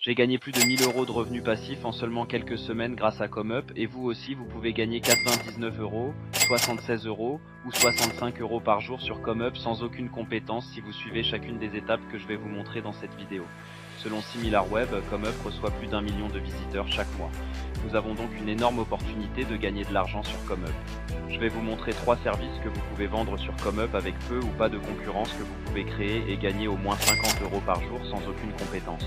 J'ai gagné plus de 1000 € de revenus passifs en seulement quelques semaines grâce à ComeUp et vous aussi vous pouvez gagner 99 €, 76 € ou 65 € par jour sur ComeUp sans aucune compétence si vous suivez chacune des étapes que je vais vous montrer dans cette vidéo. Selon SimilarWeb, ComeUp reçoit plus d'1 million de visiteurs chaque mois. Nous avons donc une énorme opportunité de gagner de l'argent sur ComeUp. Je vais vous montrer 3 services que vous pouvez vendre sur ComeUp avec peu ou pas de concurrence que vous pouvez créer et gagner au moins 50 € par jour sans aucune compétence.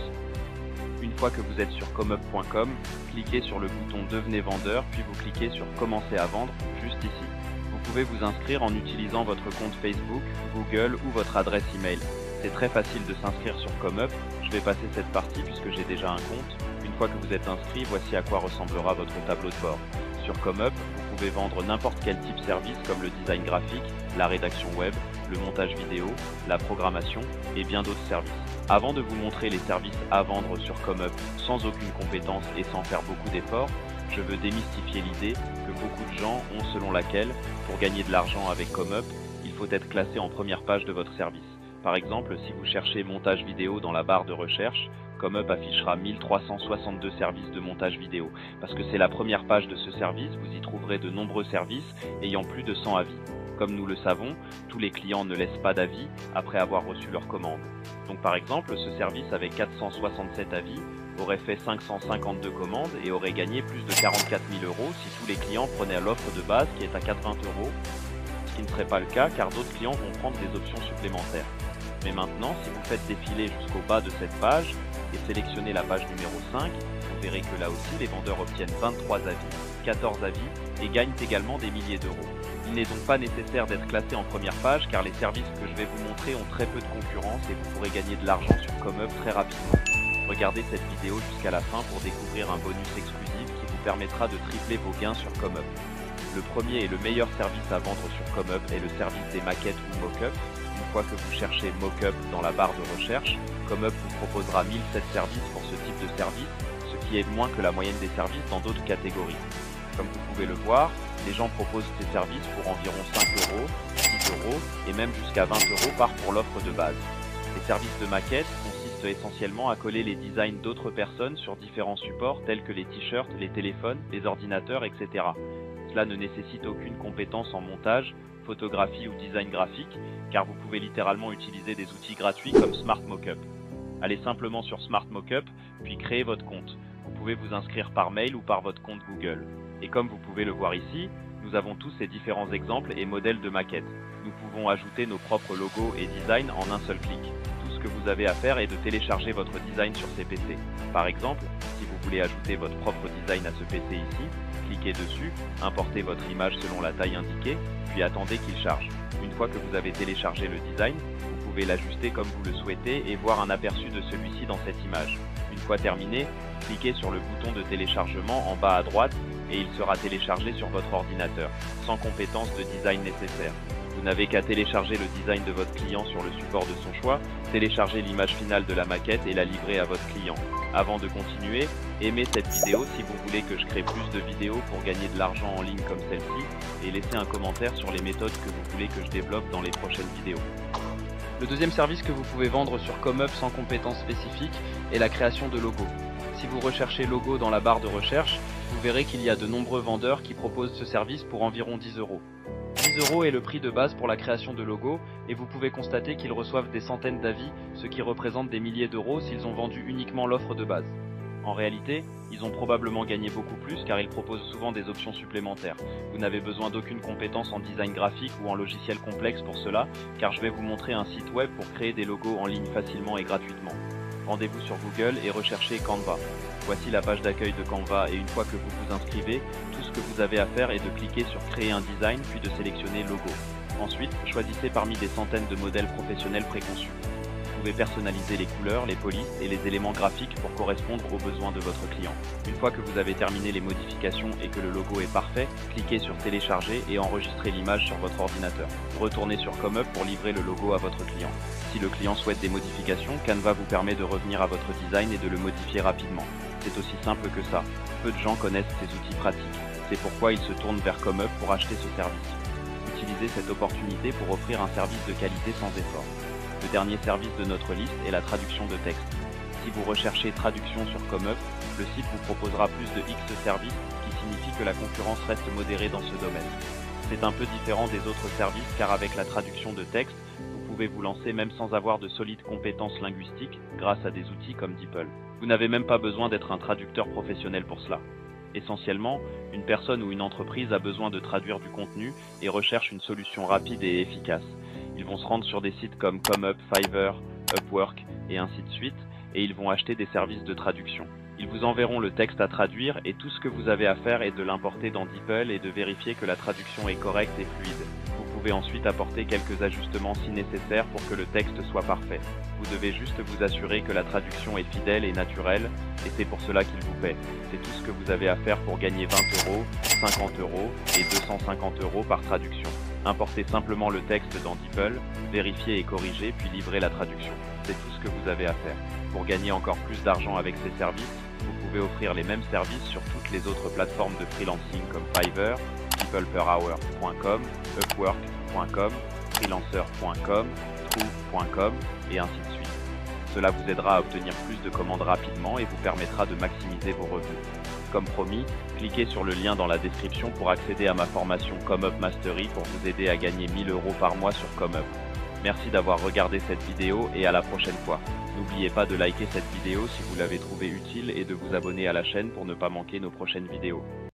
Une fois que vous êtes sur comeup.com, cliquez sur le bouton Devenez vendeur, puis vous cliquez sur Commencer à vendre, juste ici. Vous pouvez vous inscrire en utilisant votre compte Facebook, Google ou votre adresse email. C'est très facile de s'inscrire sur ComeUp, je vais passer cette partie puisque j'ai déjà un compte. Une fois que vous êtes inscrit, voici à quoi ressemblera votre tableau de bord. Sur ComeUp, vous pouvez vendre n'importe quel type de service comme le design graphique, la rédaction web, le montage vidéo, la programmation et bien d'autres services. Avant de vous montrer les services à vendre sur ComeUp sans aucune compétence et sans faire beaucoup d'efforts, je veux démystifier l'idée que beaucoup de gens ont selon laquelle, pour gagner de l'argent avec ComeUp, il faut être classé en première page de votre service. Par exemple, si vous cherchez montage vidéo dans la barre de recherche, ComeUp affichera 1362 services de montage vidéo. Parce que c'est la première page de ce service, vous y trouverez de nombreux services ayant plus de 100 avis. Comme nous le savons, tous les clients ne laissent pas d'avis après avoir reçu leur commande. Donc par exemple, ce service avec 467 avis aurait fait 552 commandes et aurait gagné plus de 44 000 € si tous les clients prenaient l'offre de base qui est à 80 €, ce qui ne serait pas le cas car d'autres clients vont prendre des options supplémentaires. Mais maintenant, si vous faites défiler jusqu'au bas de cette page et sélectionnez la page numéro 5, vous verrez que là aussi les vendeurs obtiennent 23 avis, 14 avis et gagnent également des milliers d'euros. Il n'est donc pas nécessaire d'être classé en première page car les services que je vais vous montrer ont très peu de concurrence et vous pourrez gagner de l'argent sur ComeUp très rapidement. Regardez cette vidéo jusqu'à la fin pour découvrir un bonus exclusif qui vous permettra de tripler vos gains sur ComeUp. Le premier et le meilleur service à vendre sur ComeUp est le service des maquettes ou mock-up. Une fois que vous cherchez mock-up dans la barre de recherche, ComeUp vous proposera 1007 services pour ce type de service, ce qui est moins que la moyenne des services dans d'autres catégories. Comme vous pouvez le voir, les gens proposent ces services pour environ 5 €, 6 € et même jusqu'à 20 € par pour l'offre de base. Les services de maquette consistent essentiellement à coller les designs d'autres personnes sur différents supports tels que les t-shirts, les téléphones, les ordinateurs, etc. Cela ne nécessite aucune compétence en montage, photographie ou design graphique, car vous pouvez littéralement utiliser des outils gratuits comme Smart Mockup. Allez simplement sur Smart Mockup, puis créez votre compte. Vous pouvez vous inscrire par mail ou par votre compte Google. Et comme vous pouvez le voir ici, nous avons tous ces différents exemples et modèles de maquettes. Nous pouvons ajouter nos propres logos et designs en un seul clic. Tout ce que vous avez à faire est de télécharger votre design sur ces PC. Par exemple, si vous voulez ajouter votre propre design à ce PC ici, cliquez dessus, importez votre image selon la taille indiquée, puis attendez qu'il charge. Une fois que vous avez téléchargé le design, vous pouvez l'ajuster comme vous le souhaitez et voir un aperçu de celui-ci dans cette image. Une fois terminé, cliquez sur le bouton de téléchargement en bas à droite et il sera téléchargé sur votre ordinateur, sans compétence de design nécessaire. Vous n'avez qu'à télécharger le design de votre client sur le support de son choix, télécharger l'image finale de la maquette et la livrer à votre client. Avant de continuer, aimez cette vidéo si vous voulez que je crée plus de vidéos pour gagner de l'argent en ligne comme celle-ci, et laissez un commentaire sur les méthodes que vous voulez que je développe dans les prochaines vidéos. Le deuxième service que vous pouvez vendre sur ComeUp sans compétences spécifiques est la création de logos. Si vous recherchez logo dans la barre de recherche, vous verrez qu'il y a de nombreux vendeurs qui proposent ce service pour environ 10 €. 10 € est le prix de base pour la création de logos et vous pouvez constater qu'ils reçoivent des centaines d'avis, ce qui représente des milliers d'euros s'ils ont vendu uniquement l'offre de base. En réalité, ils ont probablement gagné beaucoup plus car ils proposent souvent des options supplémentaires. Vous n'avez besoin d'aucune compétence en design graphique ou en logiciel complexe pour cela, car je vais vous montrer un site web pour créer des logos en ligne facilement et gratuitement. Rendez-vous sur Google et recherchez Canva. Voici la page d'accueil de Canva et une fois que vous vous inscrivez, tout ce que vous avez à faire est de cliquer sur Créer un design puis de sélectionner Logo. Ensuite, choisissez parmi des centaines de modèles professionnels préconçus. Vous pouvez personnaliser les couleurs, les polices et les éléments graphiques pour correspondre aux besoins de votre client. Une fois que vous avez terminé les modifications et que le logo est parfait, cliquez sur Télécharger et enregistrez l'image sur votre ordinateur. Retournez sur ComeUp pour livrer le logo à votre client. Si le client souhaite des modifications, Canva vous permet de revenir à votre design et de le modifier rapidement. C'est aussi simple que ça. Peu de gens connaissent ces outils pratiques. C'est pourquoi ils se tournent vers ComeUp pour acheter ce service. Utilisez cette opportunité pour offrir un service de qualité sans effort. Le dernier service de notre liste est la traduction de texte. Si Si vous recherchez traduction sur ComeUp, le site vous proposera plus de X services, ce qui signifie que la concurrence reste modérée dans ce domaine. C'est un peu différent des autres services car avec la traduction de texte, vous pouvez vous lancer même sans avoir de solides compétences linguistiques grâce à des outils comme DeepL. Vous n'avez même pas besoin d'être un traducteur professionnel pour cela. Essentiellement, une personne ou une entreprise a besoin de traduire du contenu et recherche une solution rapide et efficace. Ils vont se rendre sur des sites comme ComeUp, Fiverr, Upwork et ainsi de suite, et ils vont acheter des services de traduction. Ils vous enverront le texte à traduire et tout ce que vous avez à faire est de l'importer dans DeepL et de vérifier que la traduction est correcte et fluide. Vous pouvez ensuite apporter quelques ajustements si nécessaire pour que le texte soit parfait. Vous devez juste vous assurer que la traduction est fidèle et naturelle, et c'est pour cela qu'ils vous paient. C'est tout ce que vous avez à faire pour gagner 20 €, 50 € et 250 € par traduction. Importez simplement le texte dans DeepL, vérifiez et corrigez, puis livrez la traduction. C'est tout ce que vous avez à faire. Pour gagner encore plus d'argent avec ces services, vous pouvez offrir les mêmes services sur toutes les autres plateformes de freelancing comme Fiverr, peopleperhour.com, upwork.com, freelancer.com, true.com et ainsi de suite. Cela vous aidera à obtenir plus de commandes rapidement et vous permettra de maximiser vos revenus. Comme promis, cliquez sur le lien dans la description pour accéder à ma formation ComeUp Mastery pour vous aider à gagner 1000 € par mois sur ComeUp. Merci d'avoir regardé cette vidéo et à la prochaine fois. N'oubliez pas de liker cette vidéo si vous l'avez trouvée utile et de vous abonner à la chaîne pour ne pas manquer nos prochaines vidéos.